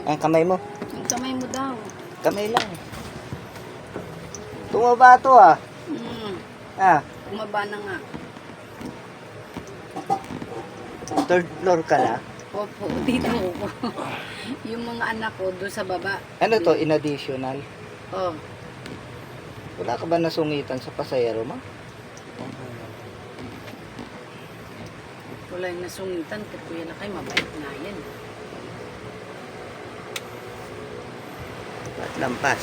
Ang kamay mo. Ang kamay mo daw. Kamay lang. Tumaba to ah. Ah, Bumaba na nga. third floor ka na. Opo, dito ako. Yung mga anak ko doon sa baba. Ano to, in additional? Oh, Wala ka ba nasungitan sa pasayero mo? wala yung nasungitan. Kuya na kayo, mabait na yan. At lampas.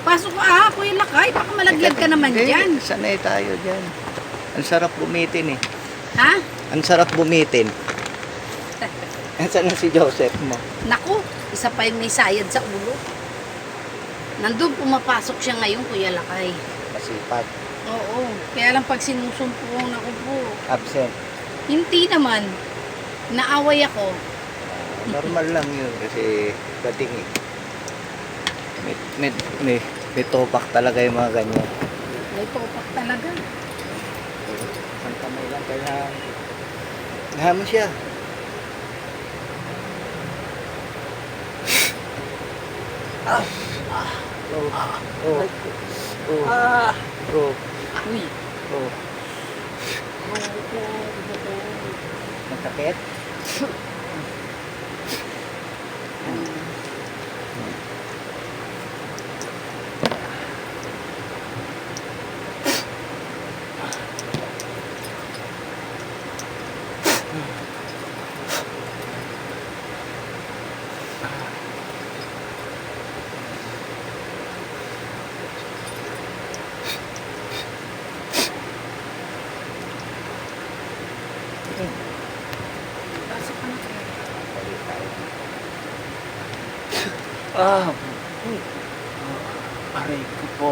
Pasok ka Kuya Lakay. Baka malaglag ka naman dyan. Sanay tayo dyan. Ang sarap bumitin eh. Ha? Ang sarap bumitin. Nasaan na si Joseph mo? Naku, isa pa yung may sayad sa ulo. Nandun pumapasok siya ngayon, Kuya Lakay. Masipag. Oo, kaya lang pag sinusumpong ako po. Absent. Hindi naman. Naaway ako. Normal lang yun kasi dating eh. May topak talaga yung mga ganyan. May topak talaga. Isang kamay lang kaya mo siya. Uy. Masakit? Ah, aray ko po.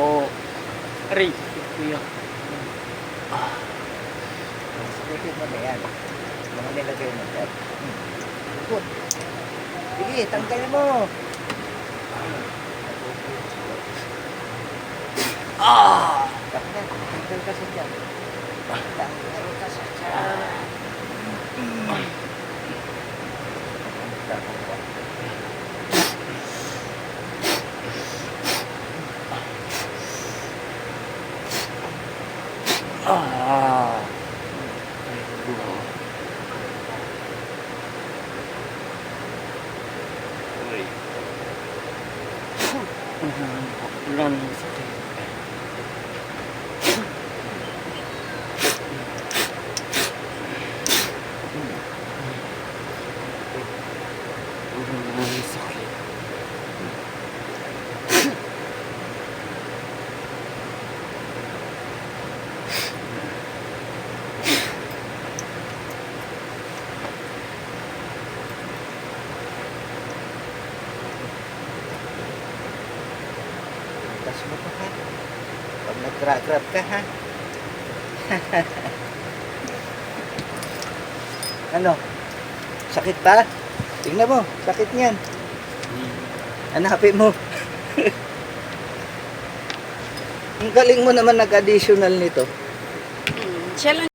Aray ko kuya. Sige mo na yan. Mga nilagay mo dyan. Good. Sige, tanggal mo. Tanggal kasi dyan. Tanggal kasi dyan. Wala nang sakit. Wala nang sakit. Tas mo to ha. Pag nag-grab ka ha. Ano? Sakit pa? Tingnan mo, sakit niyan. Hanapin mo. Ang galing mo naman nag-additional nito. Siya lang